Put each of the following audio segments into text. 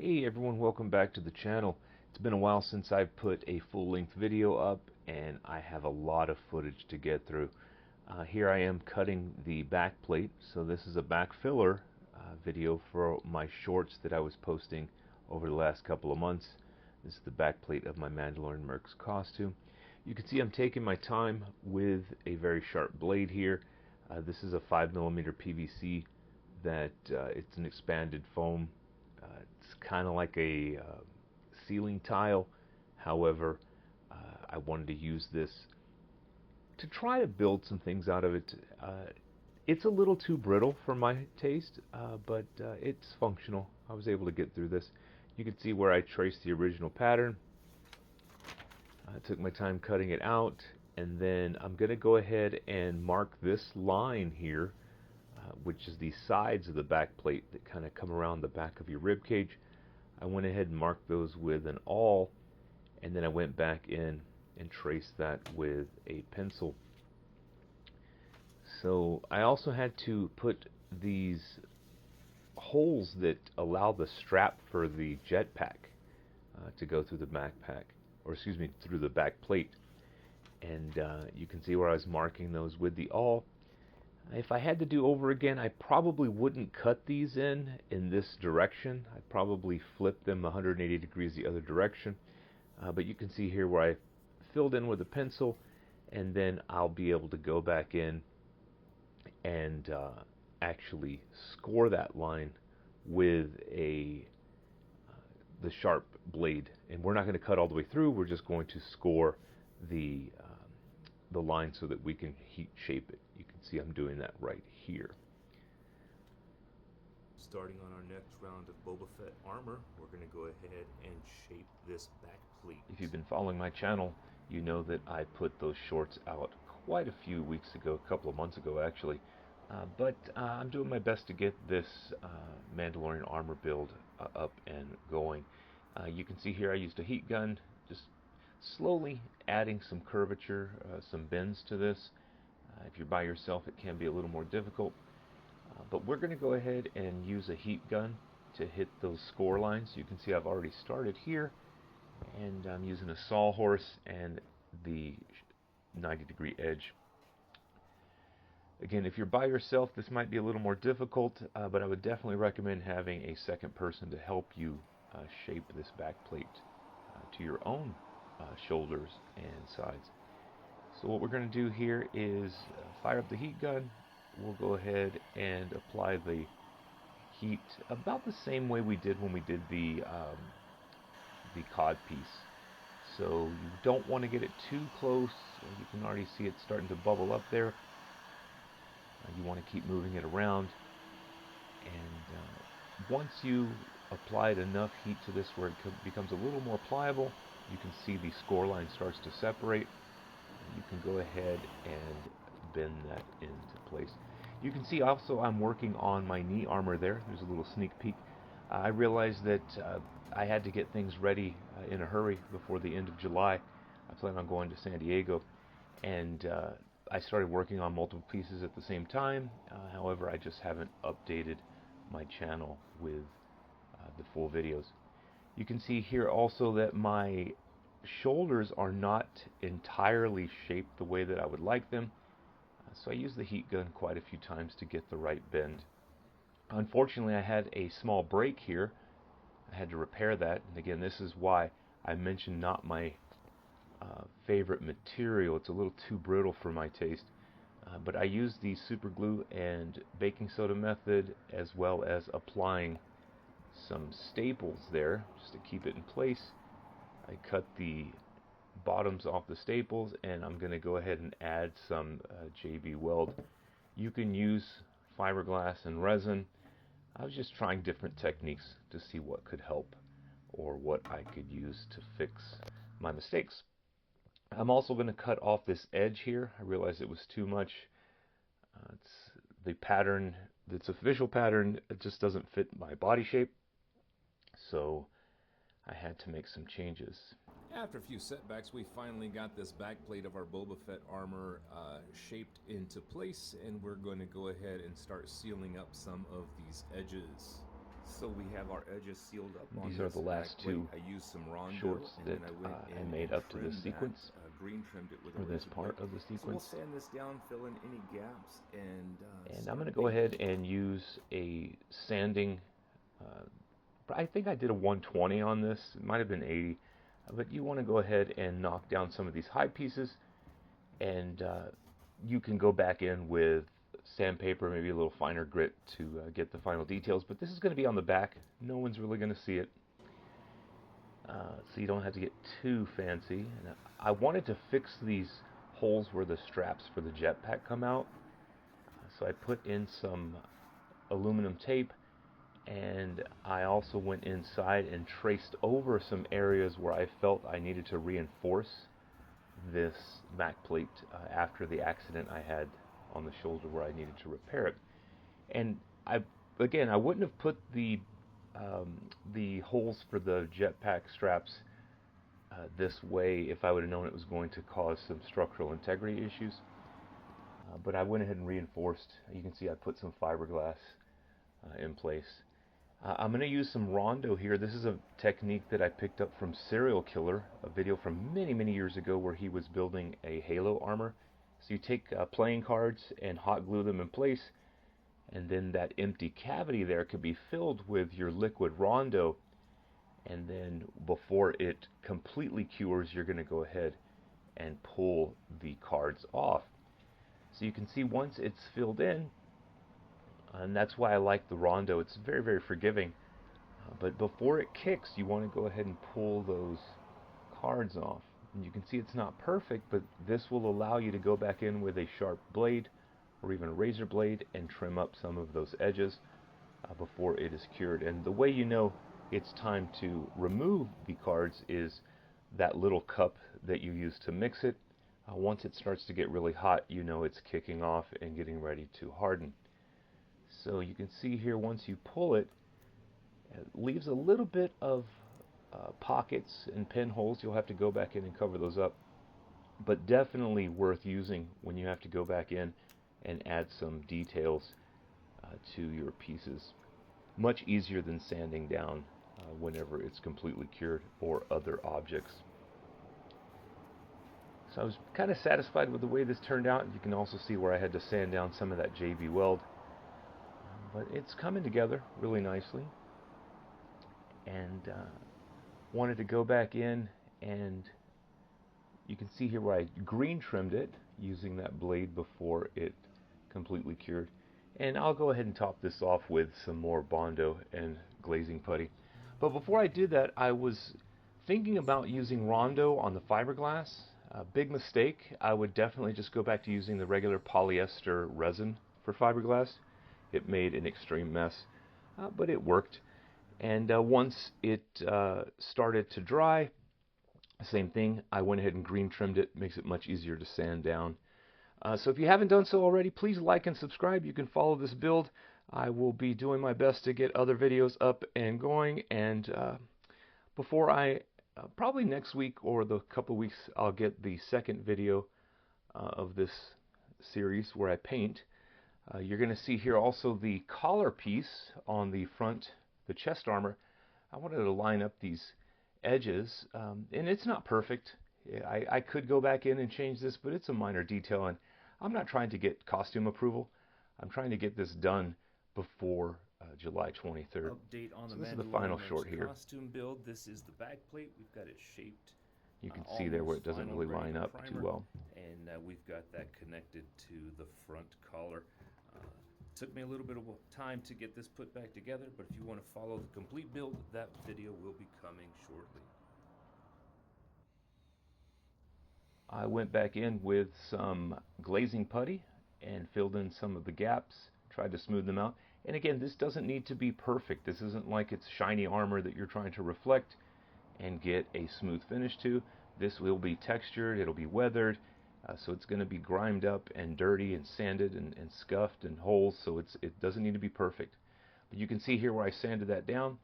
Hey everyone, welcome back to the channel. It's been a while since I've put a full-length video up and I have a lot of footage to get through. Here I am cutting the back plate, so this is a back filler video for my shorts that I was posting over the last couple of months. This is the back plate of my Mandalorian Mercs costume. You can see I'm taking my time with a very sharp blade here. This is a 5mm PVC that it's an expanded foam. It's kind of like a ceiling tile. However, I wanted to use this to try to build some things out of it. It's a little too brittle for my taste, but it's functional. I was able to get through this. You can see where I traced the original pattern. I took my time cutting it out, and then I'm going to go ahead and mark this line here, which is the sides of the back plate that kind of come around the back of your rib cage. I went ahead and marked those with an awl, and then I went back in and traced that with a pencil. So I also had to put these holes that allow the strap for the jetpack to go through the backpack, or excuse me, through the back plate. And you can see where I was marking those with the awl. If I had to do over again, I probably wouldn't cut these in this direction. I'd probably flip them 180 degrees the other direction. But you can see here where I filled in with a pencil, and then I'll be able to go back in and actually score that line with the sharp blade. And we're not going to cut all the way through. We're just going to score the line so that we can heat shape it. You can see I'm doing that right here. Starting on our next round of Boba Fett armor, we're going to go ahead and shape this back plate. If you've been following my channel, you know that I put those shorts out quite a few weeks ago, a couple of months ago actually. But I'm doing my best to get this Mandalorian armor build up and going. You can see here I used a heat gun, just slowly adding some curvature, some bends to this. If you're by yourself, it can be a little more difficult. But we're going to go ahead and use a heat gun to hit those score lines. You can see I've already started here, and I'm using a sawhorse and the 90-degree edge. Again, if you're by yourself, this might be a little more difficult, but I would definitely recommend having a second person to help you shape this back plate to your own shoulders and sides. So what we're going to do here is fire up the heat gun. We'll go ahead and apply the heat about the same way we did when we did the cod piece. So you don't want to get it too close. You can already see it starting to bubble up there. You want to keep moving it around, and once you applied enough heat to this where it becomes a little more pliable, you can see the score line starts to separate. You can go ahead and bend that into place. You can see also I'm working on my knee armor there. There's a little sneak peek. I realized that I had to get things ready in a hurry before the end of July. I plan on going to San Diego, and I started working on multiple pieces at the same time. However, I just haven't updated my channel with the full videos. You can see here also that my shoulders are not entirely shaped the way that I would like them. So I used the heat gun quite a few times to get the right bend. Unfortunately, I had a small break here. I had to repair that. And again, this is why I mentioned not my favorite material. It's a little too brittle for my taste. But I used the super glue and baking soda method, as well as applying some staples there just to keep it in place. I cut the bottoms off the staples, and I'm going to go ahead and add some JB Weld. You can use fiberglass and resin. I was just trying different techniques to see what could help or what I could use to fix my mistakes. I'm also going to cut off this edge here. I realized it was too much. It's the pattern, its official pattern, it just doesn't fit my body shape. So I had to make some changes. After a few setbacks, we finally got this backplate of our Boba Fett armor shaped into place, and we're going to go ahead and start sealing up some of these edges. So we have our edges sealed up on These are this the last backplate. two I used some Rondo, shorts and that then I went in I made and up to this trimmed sequence, that, green trimmed it with a or this razor blade. part of the So we'll sequence. sand this down, fill in any gaps, and And I'm start going to go painting. ahead and use a sanding, I think I did a 120 on this, it might have been 80, but you want to go ahead and knock down some of these high pieces, and you can go back in with sandpaper, maybe a little finer grit to get the final details, but this is going to be on the back, no one's really going to see it. So you don't have to get too fancy. And I wanted to fix these holes where the straps for the jetpack come out. So I put in some aluminum tape, and I also went inside and traced over some areas where I felt I needed to reinforce this backplate after the accident I had on the shoulder where I needed to repair it. And I wouldn't have put the holes for the jetpack straps this way if I would have known it was going to cause some structural integrity issues. But I went ahead and reinforced. You can see I put some fiberglass in place. I'm going to use some Rondo here. This is a technique that I picked up from Serial Killer, a video from many years ago where he was building a Halo armor. So you take playing cards and hot glue them in place, and then that empty cavity there could be filled with your liquid Rondo, and then before it completely cures, you're going to go ahead and pull the cards off. So you can see once it's filled in, and that's why I like the Rondo, it's very forgiving, but before it kicks, you want to go ahead and pull those cards off. And you can see it's not perfect, but this will allow you to go back in with a sharp blade or even a razor blade and trim up some of those edges before it is cured. And the way you know it's time to remove the cards is that little cup that you use to mix it. Once it starts to get really hot, you know it's kicking off and getting ready to harden. So you can see here, once you pull it, it leaves a little bit of pockets and pinholes. You'll have to go back in and cover those up, but definitely worth using when you have to go back in and add some details to your pieces. Much easier than sanding down whenever it's completely cured, or other objects. So I was kind of satisfied with the way this turned out. You can also see where I had to sand down some of that JB Weld, but it's coming together really nicely. And wanted to go back in, and you can see here where I green trimmed it using that blade before it completely cured. And I'll go ahead and top this off with some more Bondo and glazing putty. But before I did that, I was thinking about using Rondo on the fiberglass. Big mistake. I would definitely just go back to using the regular polyester resin for fiberglass. It made an extreme mess, but it worked. And once it started to dry, same thing, I went ahead and green trimmed it. Makes it much easier to sand down. So if you haven't done so already, please like and subscribe. You can follow this build. I will be doing my best to get other videos up and going. And before probably next week or the couple weeks, I'll get the second video of this series where I paint. You're going to see here also the collar piece on the front, the chest armor. I wanted to line up these edges, and it's not perfect. I could go back in and change this, but it's a minor detail, and I'm not trying to get costume approval. I'm trying to get this done before July 23rd. Update on So the this is Mandalorian the final Mercs short here. costume build. This is the back plate. We've got it shaped. You can see there where it doesn't Almost really final, line ready up for too primer. well. And we've got that connected to the front collar. Took me a little bit of time to get this put back together, but if you want to follow the complete build, that video will be coming shortly. I went back in with some glazing putty and filled in some of the gaps, tried to smooth them out. And again, this doesn't need to be perfect. This isn't like it's shiny armor that you're trying to reflect and get a smooth finish to. This will be textured, it'll be weathered, so it's going to be grimed up and dirty and sanded and scuffed and holes, so it doesn't need to be perfect. But you can see here where I sanded that down,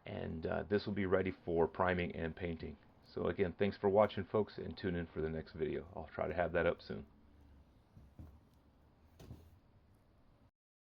and this will be ready for priming and painting. So again, thanks for watching, folks, and tune in for the next video. I'll try to have that up soon.